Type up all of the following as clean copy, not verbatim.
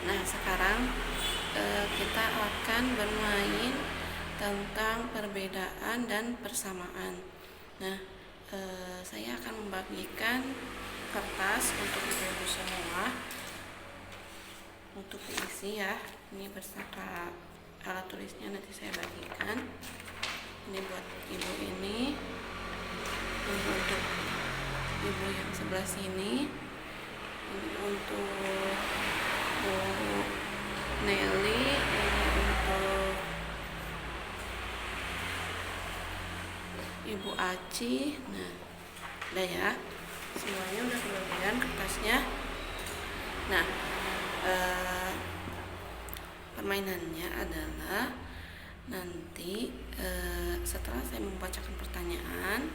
Nah, sekarang kita akan bermain tentang perbedaan dan persamaan. Nah, saya akan membagikan kertas untuk ibu-ibu semua untuk diisi ya. Ini beserta alat tulisnya nanti saya bagikan. Ini buat ibu ini untuk ibu yang sebelah sini, ini untuk Bu Nelly, ini untuk Ibu Aci. Nah, udah ya, semuanya udah kebagian kertasnya. Nah, permainannya adalah nanti setelah saya membacakan pertanyaan,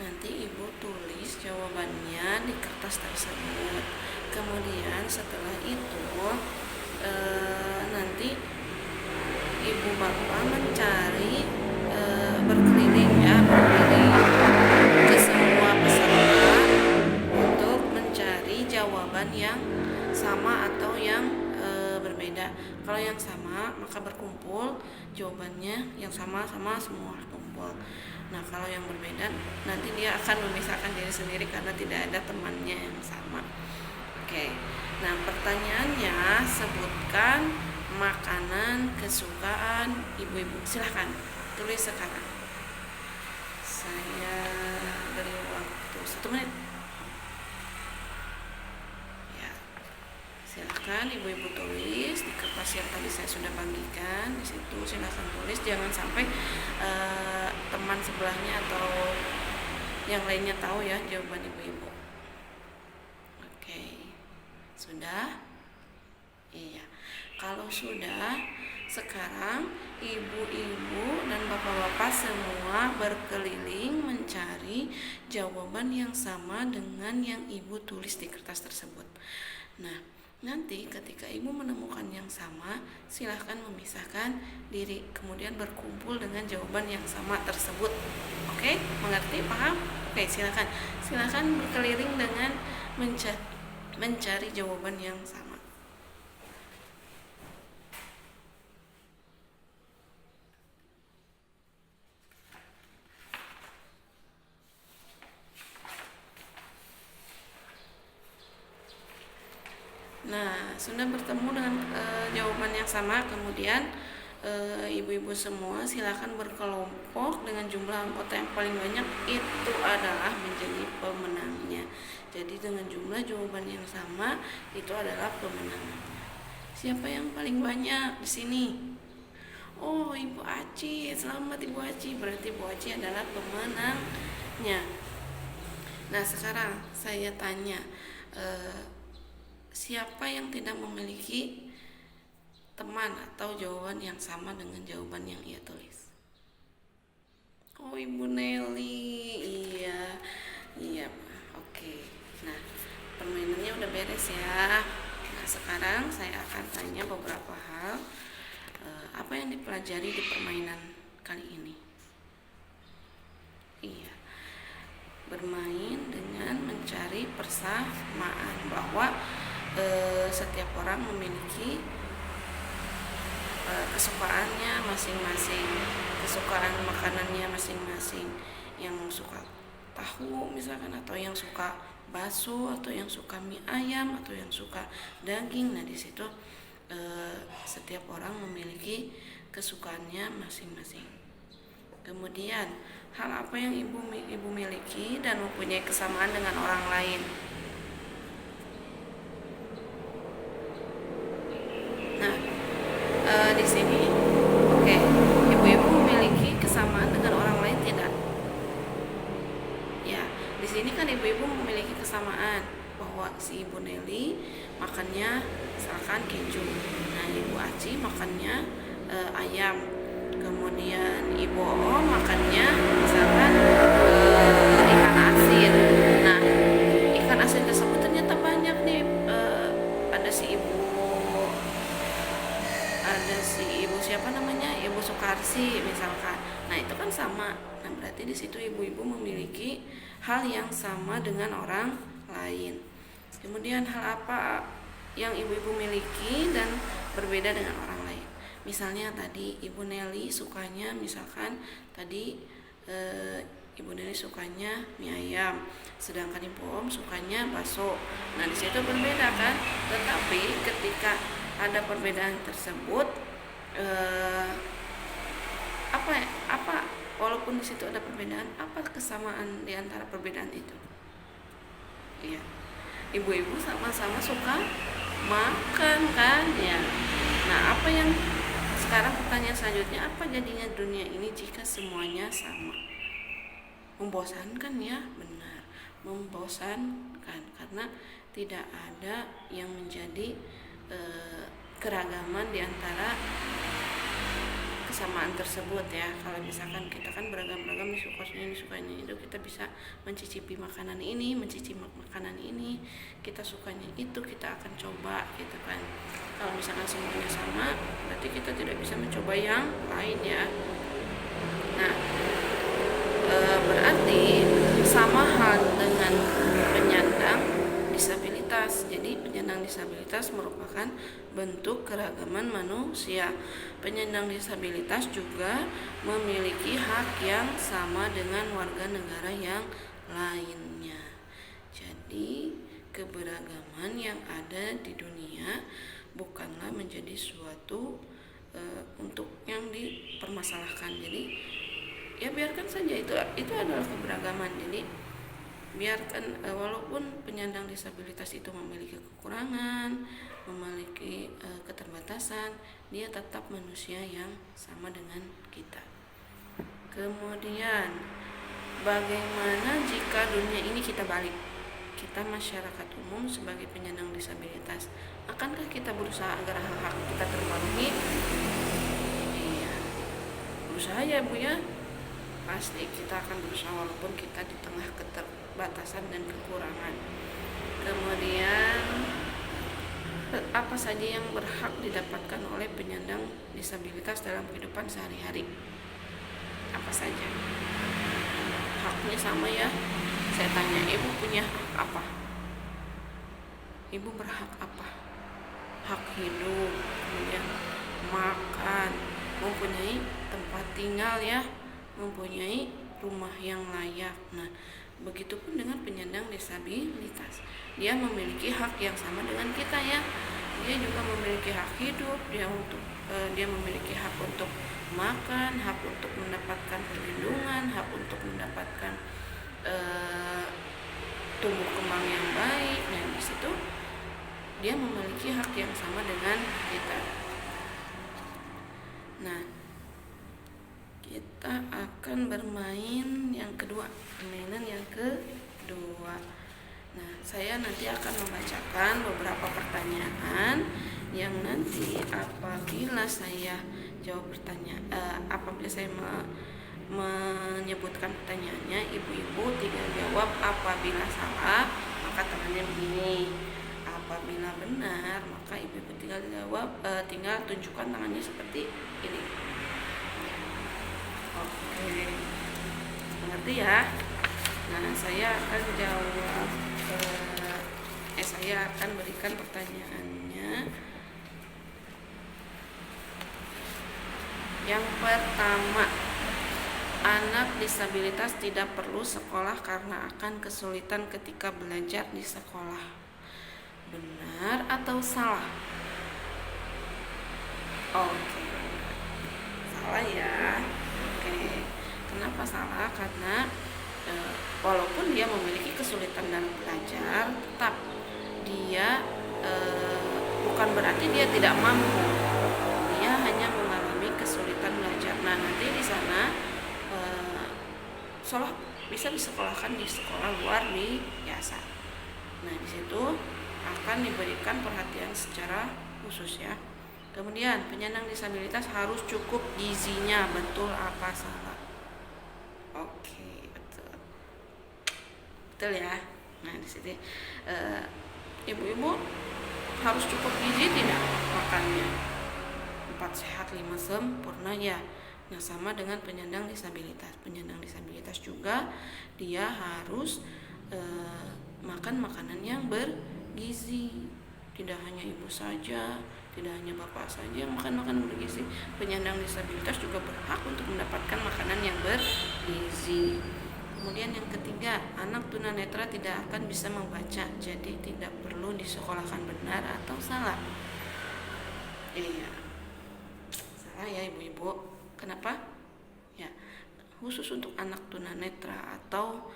nanti ibu tulis jawabannya di kertas tersebut. Kemudian setelah itu nanti ibu bapak mencari berkeliling ke semua peserta untuk mencari jawaban yang sama atau yang berbeda. Kalau yang sama maka berkumpul jawabannya yang sama semua kumpul. Nah, kalau yang berbeda nanti dia akan memisahkan diri sendiri karena tidak ada temannya yang sama. Oke. Nah, pertanyaannya, sebutkan makanan kesukaan ibu-ibu. Silahkan tulis sekarang. Saya beri waktu 1 menit. Ya, silahkan ibu-ibu tulis di kertas yang tadi saya sudah bagikan. Di situ silahkan tulis, jangan sampai teman sebelahnya atau yang lainnya tahu ya jawaban ibu-ibu. Oke, sudah? Iya. Kalau sudah, sekarang ibu-ibu dan bapak-bapak semua berkeliling mencari jawaban yang sama dengan yang ibu tulis di kertas tersebut. Nah, nanti ketika ibu menemukan yang sama, silahkan memisahkan diri, kemudian berkumpul dengan jawaban yang sama tersebut. Oke, mengerti? Paham? Oke, silahkan berkeliling dengan mencari jawaban yang sama. Nah, sudah bertemu dengan jawaban yang sama, kemudian ibu-ibu semua silakan berkelompok dengan jumlah anggota yang paling banyak, itu adalah menjadi pemenangnya. Jadi dengan jumlah jawaban yang sama itu adalah pemenangnya. Siapa yang paling banyak di sini? Oh, Ibu Aci. Selamat Ibu Aci. Berarti Ibu Aci adalah pemenangnya. Nah, sekarang saya tanya, siapa yang tidak memiliki teman atau jawaban yang sama dengan jawaban yang ia tulis? Oh, Ibu Nelly. Iya. Oke. Nah, permainannya udah beres ya. Nah, sekarang saya akan tanya beberapa hal. Apa yang dipelajari di permainan kali ini? Iya, bermain dengan mencari persamaan, bahwa setiap orang memiliki kesukaannya masing-masing, kesukaan makanannya masing-masing. Yang suka tahu misalkan, atau yang suka bakso, atau yang suka mie ayam, atau yang suka daging. Nah, di situ setiap orang memiliki kesukaannya masing-masing. Kemudian, hal apa yang ibu miliki dan mempunyai kesamaan dengan orang lain? Nah, di sini, oke, ibu-ibu memiliki kesamaan dengan orang lain tidak? Ya, di sini kan ibu-ibu memiliki kesamaan, bahwa si Ibu Nelly makannya misalkan keju. Nah, Ibu Aci makannya ayam. Kemudian Ibu O makannya misalkan ikan asin. Nah, ikan asin tersebut ternyata banyak nih. Ada si ibu siapa namanya, Ibu Sukarsi misalkan. Nah, itu kan sama. Nah, berarti di situ ibu-ibu memiliki hal yang sama dengan orang lain. Kemudian hal apa yang ibu-ibu miliki dan berbeda dengan orang lain. Misalnya tadi Ibu Nelly sukanya misalkan tadi Ibu Nelly sukanya mie ayam, sedangkan Ibu Om sukanya bakso. Nah, di situ berbeda kan? Tetapi ketika ada perbedaan tersebut, apa walaupun di situ ada perbedaan, apa kesamaan di antara perbedaan itu? Iya, ibu-ibu sama-sama suka makan kan ya. Nah, apa yang sekarang pertanyaan selanjutnya, apa jadinya dunia ini jika semuanya sama? Membosankan ya, benar, membosankan karena tidak ada yang menjadi keragaman di antara kesamaan tersebut ya. Kalau misalkan kita kan beragam-ragam, ini sukanya itu, kita bisa mencicipi makanan ini, mencicipi makanan ini, kita sukanya itu, kita akan coba gitu kan. Kalau misalkan semuanya sama, berarti kita tidak bisa mencoba yang lain ya. Nah, berarti sama hal dengan penyandang disabilitas. Jadi penyandang disabilitas merupakan bentuk keragaman manusia. Penyandang disabilitas juga memiliki hak yang sama dengan warga negara yang lainnya. Jadi keberagaman yang ada di dunia bukanlah menjadi suatu untuk yang dipermasalahkan. Jadi ya biarkan saja, itu adalah keberagaman. Jadi biarkan walaupun penyandang disabilitas itu memiliki kekurangan, memiliki keterbatasan, dia tetap manusia yang sama dengan kita. Kemudian bagaimana jika dunia ini kita balik? Kita masyarakat umum sebagai penyandang disabilitas, akankah kita berusaha agar hak-hak kita terpenuhi? Iya, berusaha ya Bu ya. Pasti kita akan berusaha walaupun kita di tengah keterbatasan dan kekurangan. Kemudian apa saja yang berhak didapatkan oleh penyandang disabilitas dalam kehidupan sehari-hari? Apa saja? Haknya sama ya. Saya tanya, ibu punya hak apa? Ibu berhak apa? Hak hidup, kemudian makan, mempunyai tempat tinggal ya, mempunyai rumah yang layak. Nah, begitupun dengan penyandang disabilitas, dia memiliki hak yang sama dengan kita ya. Dia juga memiliki hak hidup, dia memiliki hak untuk makan, hak untuk mendapatkan perlindungan, hak untuk mendapatkan tumbuh kembang yang baik. Nah, di situ dia memiliki hak yang sama dengan kita. Nah, kita akan bermain yang kedua, permainan yang kedua. Nah, saya nanti akan membacakan beberapa pertanyaan yang nanti apabila saya jawab apabila saya menyebutkan pertanyaannya, ibu-ibu tinggal jawab. Apabila salah, maka tangannya begini. Apabila benar, maka ibu-ibu tinggal jawab, tinggal tunjukkan tangannya seperti ini. Oke, mengerti ya? Nah, saya akan jawab. Saya akan berikan pertanyaannya. Yang pertama, anak disabilitas tidak perlu sekolah karena akan kesulitan ketika belajar di sekolah. Benar atau salah? Oke, salah ya. Oke, kenapa salah? Karena walaupun dia memiliki kesulitan dalam belajar, tetap dia bukan berarti dia tidak mampu. Dia hanya mengalami kesulitan belajar. Nah, nanti di sana bisa disekolahkan di sekolah luar biasa. Nah, di situ akan diberikan perhatian secara khusus ya. Kemudian penyandang disabilitas harus cukup gizinya, betul apa salah? Oke, betul ya. Nah, di sini ibu-ibu harus cukup gizi tidak makannya? 4 sehat 5 sempurna ya. Nah, sama dengan penyandang disabilitas. Penyandang disabilitas juga dia harus makan makanan yang bergizi. tidak hanya ibu saja, tidak hanya bapak saja yang makan makanan bergizi, penyandang disabilitas juga berhak untuk mendapatkan makanan yang bergizi. Kemudian yang ketiga, anak tunanetra tidak akan bisa membaca, jadi tidak perlu disekolahkan. Benar atau salah? Iya, salah ya ibu-ibu. Kenapa? Ya, khusus untuk anak tunanetra atau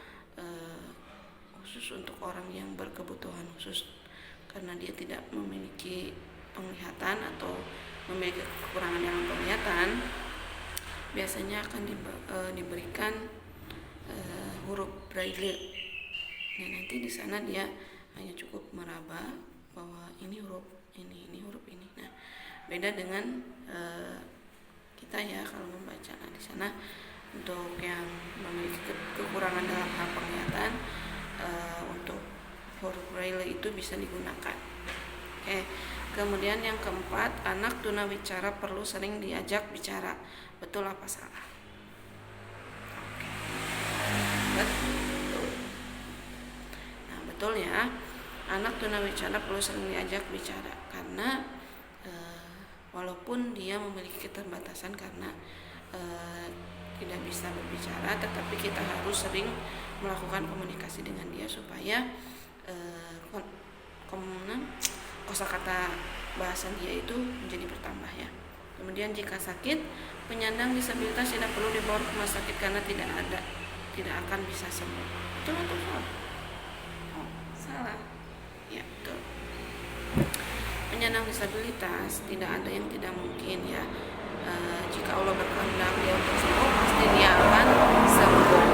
khusus untuk orang yang berkebutuhan khusus, karena dia tidak memiliki penglihatan atau memiliki kekurangan dalam penglihatan, biasanya akan diberikan huruf braille. Nah, nanti di sana dia hanya cukup meraba bahwa ini huruf ini huruf ini. Nah, beda dengan kita ya kalau membaca. Nah, di sana untuk yang memiliki kekurangan dalam hal penglihatan, untuk huruf braille itu bisa digunakan. Oke. Kemudian yang keempat, anak tunawicara perlu sering diajak bicara. Betul apa salah? Betul. Nah, betul ya. Anak tunawicara perlu sering diajak bicara karena walaupun dia memiliki keterbatasan karena tidak bisa berbicara, tetapi kita harus sering melakukan komunikasi dengan dia supaya kosakata bahasa dia itu menjadi bertambah ya. Kemudian jika sakit, penyandang disabilitas tidak perlu dibawa ke rumah sakit karena tidak akan bisa sembuh. Betul atau salah? Oh, salah. Ya, betul. Penyandang disabilitas tidak ada yang tidak mungkin ya. Jika Allah berkehendak dia untuk sembuh, pasti dia akan sembuh.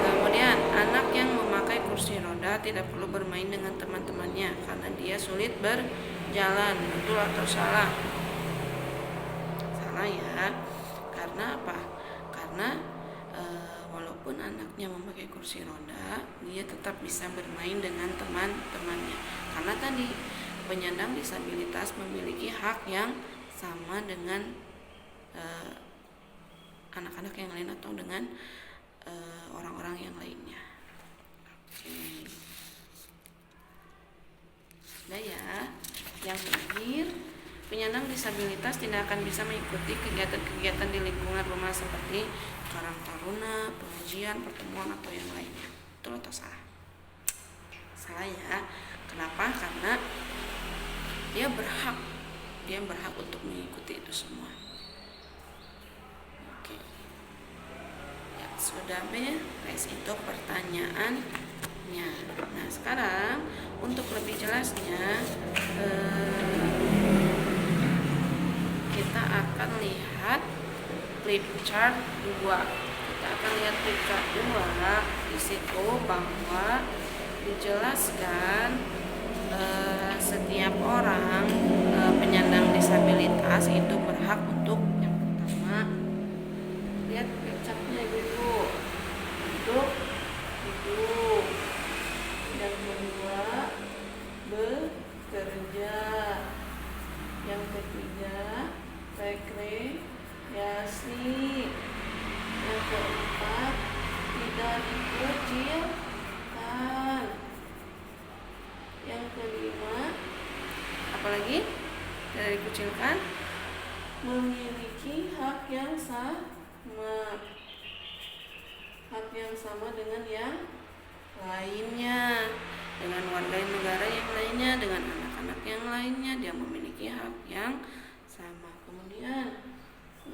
Kemudian anak yang memakai kursi roda tidak perlu bermain dengan teman-temannya karena dia sulit berjalan. Betul atau salah? Salah ya. Karena apa? Karena walaupun anaknya memakai kursi roda, dia tetap bisa bermain dengan teman-temannya. Karena tadi penyandang disabilitas memiliki hak yang sama dengan anak-anak yang lain atau dengan orang-orang yang lainnya. Oke. Sudah ya. Yang terakhir, penyandang disabilitas tidak akan bisa mengikuti kegiatan-kegiatan di lingkungan rumah seperti karang taruna, pengajian, pertemuan atau yang lainnya. Betul atau salah? Salah ya. Kenapa? Karena dia berhak untuk mengikuti itu semua. Oke. Ya, sudah beres itu pertanyaannya. Nah, sekarang untuk lebih jelasnya kita akan lihat flip chart 2. Kita akan lihat flip chart 2. Di situ bahwa dijelaskan setiap orang penyandang disabilitas itu berhak untuk yang pertama, lihat flip chartnya ibu, untuk hidup. Yang kedua, bekerja. Yang ketiga, rekreasi. Yang keempat, tidak dikucilkan. Yang kelima, apalagi tidak dikucilkan, memiliki hak yang sama dengan yang lainnya, dengan warga negara yang lainnya, dengan anak-anak yang lainnya, dia memiliki hak yang sama. Kemudian 6,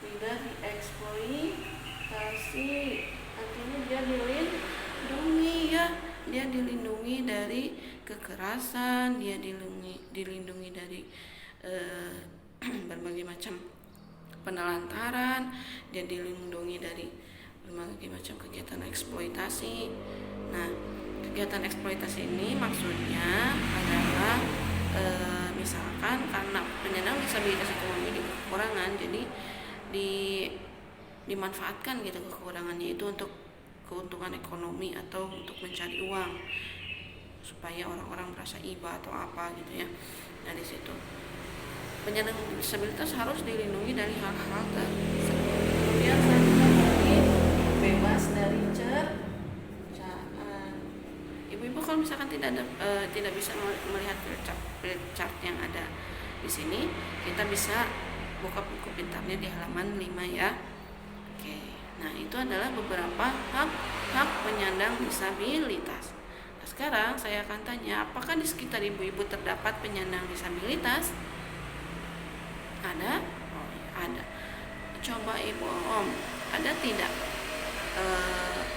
tidak dieksploitasi, artinya dia dilindungi ya. Dia dilindungi dari kekerasan, dia dilindungi dari berbagai macam penelantaran, dia dilindungi dari berbagai macam kegiatan eksploitasi. Nah, kegiatan eksploitasi ini maksudnya adalah misalkan karena penyandang disabilitas itu memiliki kekurangan, jadi dimanfaatkan gitu kekurangannya itu untuk keuntungan ekonomi atau untuk mencari uang supaya orang-orang merasa iba atau apa gitu ya. Nah, di situ penyandang disabilitas harus dilindungi dari hal-hal tersebut. Kemudian selanjutnya bebas dari cercaan. Ibu-ibu kalau kalau misalkan tidak bisa melihat flip chart yang ada di sini, kita bisa buka buku pintarnya di halaman 5 ya. Oke, nah itu adalah beberapa hak penyandang disabilitas. Nah, sekarang saya akan tanya, apakah di sekitar ibu-ibu terdapat penyandang disabilitas? Ada? Oh ya, ada. Coba Ibu Om, ada tidak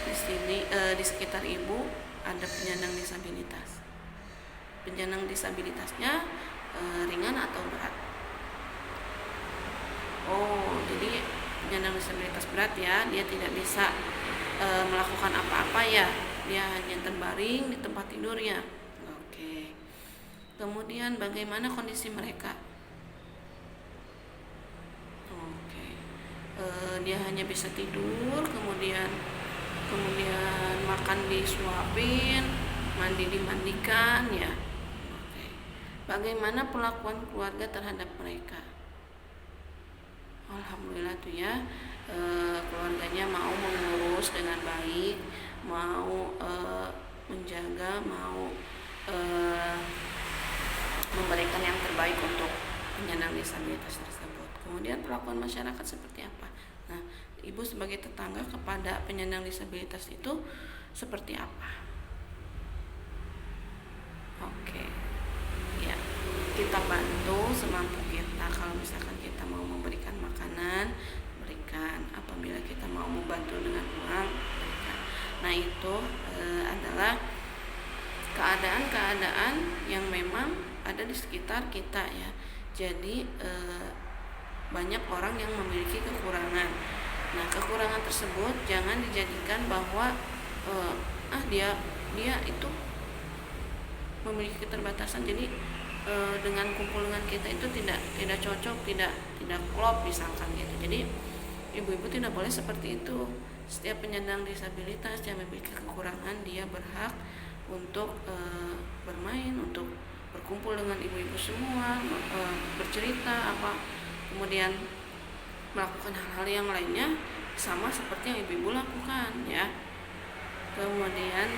di sini di sekitar ibu ada penyandang disabilitas? Penyandang disabilitasnya ringan atau berat? Oh, jadi penyandang disabilitas berat ya, dia tidak bisa melakukan apa-apa ya, dia hanya terbaring di tempat tidurnya. Oke. Kemudian bagaimana kondisi mereka? Oke. Dia hanya bisa tidur, kemudian makan disuapin, mandi dimandikan ya. Oke. Bagaimana perlakuan keluarga terhadap mereka? Alhamdulillah tuh ya, keluarganya mau mengurus dengan baik, mau menjaga, mau memberikan yang terbaik untuk penyandang disabilitas tersebut. Kemudian perlakuan masyarakat seperti apa? Nah, ibu sebagai tetangga kepada penyandang disabilitas itu seperti apa? Oke, ya, kita bantu semampu kita. Kalau misalkan kita mau memberikan makanan, berikan. Apabila kita mau membantu dengan uang, berikan. Nah, itu adalah keadaan-keadaan yang memang ada di sekitar kita ya. Jadi banyak orang yang memiliki kekurangan. Nah, kekurangan tersebut jangan dijadikan bahwa dia itu memiliki keterbatasan, jadi dengan kumpul dengan kita itu tidak cocok, tidak klop misalkan gitu. Jadi ibu-ibu tidak boleh seperti itu. Setiap penyandang disabilitas yang memiliki kekurangan, dia berhak untuk bermain, untuk berkumpul dengan ibu-ibu semua, bercerita apa, kemudian melakukan hal-hal yang lainnya sama seperti yang ibu-ibu lakukan ya. Kemudian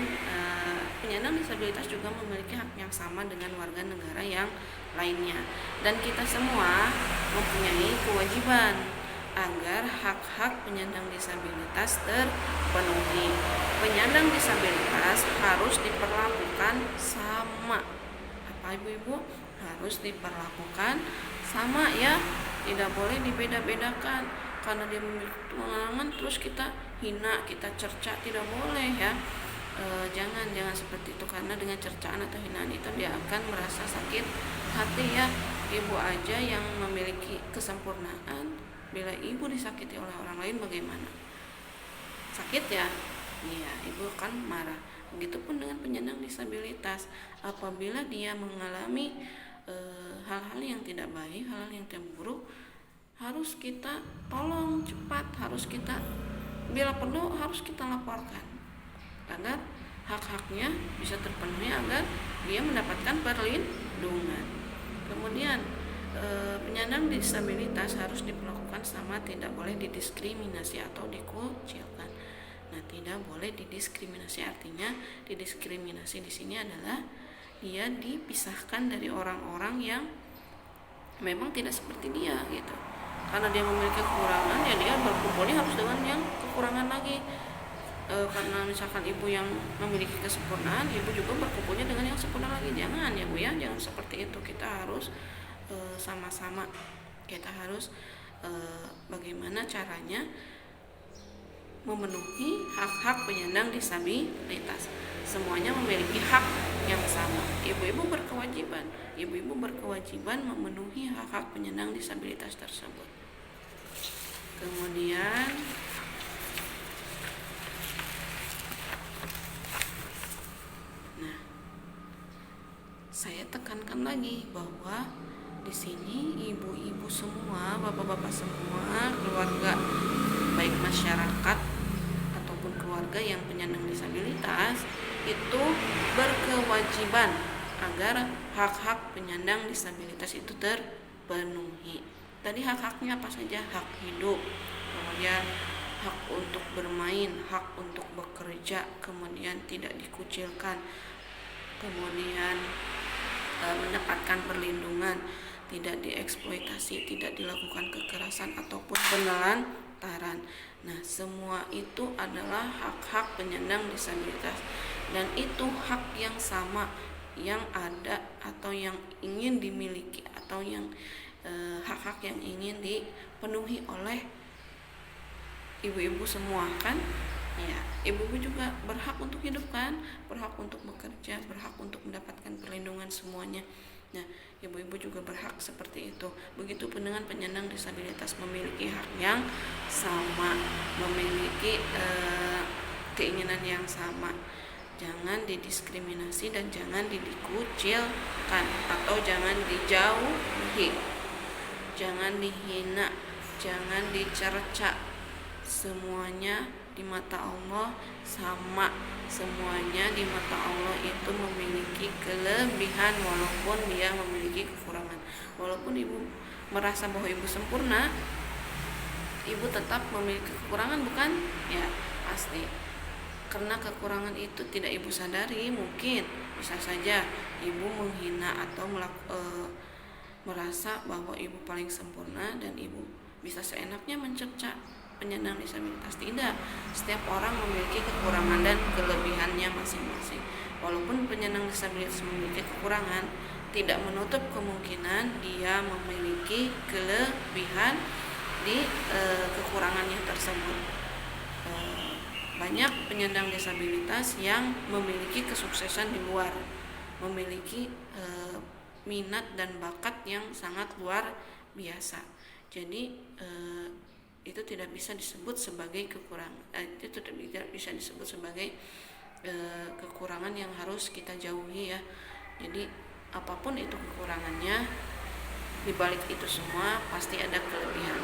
penyandang disabilitas juga memiliki hak yang sama dengan warga negara yang lainnya, dan kita semua mempunyai kewajiban agar hak-hak penyandang disabilitas terpenuhi. Penyandang disabilitas harus diperlakukan sama. Apa ibu-ibu? Harus diperlakukan sama ya, tidak boleh dibeda-bedakan. Karena dia memiliki kekurangan terus kita hina, kita cerca, tidak boleh ya. Jangan seperti itu, karena dengan cercaan atau hinaan itu dia akan merasa sakit hati ya. Ibu aja yang memiliki kesempurnaan, bila ibu disakiti oleh orang lain bagaimana? Sakit ya? Iya, ibu akan marah. Begitupun dengan penyandang disabilitas, apabila dia mengalami hal-hal yang tidak baik, hal-hal yang tidak buruk, harus kita tolong cepat, harus kita bila perlu harus kita laporkan agar hak-haknya bisa terpenuhi, agar dia mendapatkan perlindungan. Kemudian penyandang disabilitas harus diperlakukan sama, tidak boleh didiskriminasi atau dikucilkan. Nah, tidak boleh didiskriminasi, artinya didiskriminasi di sini adalah dia dipisahkan dari orang-orang yang memang tidak seperti dia gitu. Karena dia memiliki kekurangan, ya dia berkumpulnya harus dengan yang kekurangan lagi. Karena misalkan ibu yang memiliki kesempurnaan, ibu juga berkumpulnya dengan yang sempurna lagi. Jangan ya Bu ya, jangan seperti itu. Kita harus sama-sama, kita harus bagaimana caranya memenuhi hak-hak penyandang disabilitas. Semuanya memiliki hak yang sama. Ibu-ibu berkewajiban memenuhi hak-hak penyandang disabilitas tersebut. Kemudian saya tekankan lagi bahwa di sini ibu-ibu semua, bapak-bapak semua, keluarga baik masyarakat ataupun keluarga yang penyandang disabilitas itu berkewajiban agar hak-hak penyandang disabilitas itu terpenuhi. Tadi hak-haknya apa saja? Hak hidup, kemudian hak untuk bermain, hak untuk bekerja, kemudian tidak dikucilkan, kemudian mendapatkan perlindungan, tidak dieksploitasi, tidak dilakukan kekerasan ataupun penelantaran. Nah, semua itu adalah hak-hak penyandang disabilitas, dan itu hak yang sama yang ada atau yang ingin dimiliki, atau yang hak-hak yang ingin dipenuhi oleh ibu-ibu semua kan. Ya, ibu-ibu juga berhak untuk hidup kan, berhak untuk bekerja, berhak untuk mendapatkan perlindungan semuanya. Nah, ibu-ibu juga berhak seperti itu. Begitu pun dengan penyandang disabilitas, memiliki hak yang sama, memiliki keinginan yang sama. Jangan didiskriminasi dan jangan dikucilkan atau jangan dijauhi, jangan dihina, jangan dicerca. Semuanya di mata Allah sama, semuanya di mata Allah itu memiliki kelebihan walaupun dia memiliki kekurangan. Walaupun ibu merasa bahwa ibu sempurna, ibu tetap memiliki kekurangan, bukan? Ya, pasti. Karena kekurangan itu tidak ibu sadari, mungkin bisa saja ibu menghina atau merasa bahwa ibu paling sempurna dan ibu bisa seenaknya mencerca penyandang disabilitas. Tidak, setiap orang memiliki kekurangan dan kelebihannya masing-masing. Walaupun penyandang disabilitas memiliki kekurangan, tidak menutup kemungkinan dia memiliki kelebihan di kekurangannya tersebut. Banyak penyandang disabilitas yang memiliki kesuksesan di luar, memiliki minat dan bakat yang sangat luar biasa. Jadi itu tidak bisa disebut sebagai kekurangan, itu tidak bisa disebut sebagai kekurangan yang harus kita jauhi ya. Jadi apapun itu kekurangannya, di balik itu semua pasti ada kelebihan.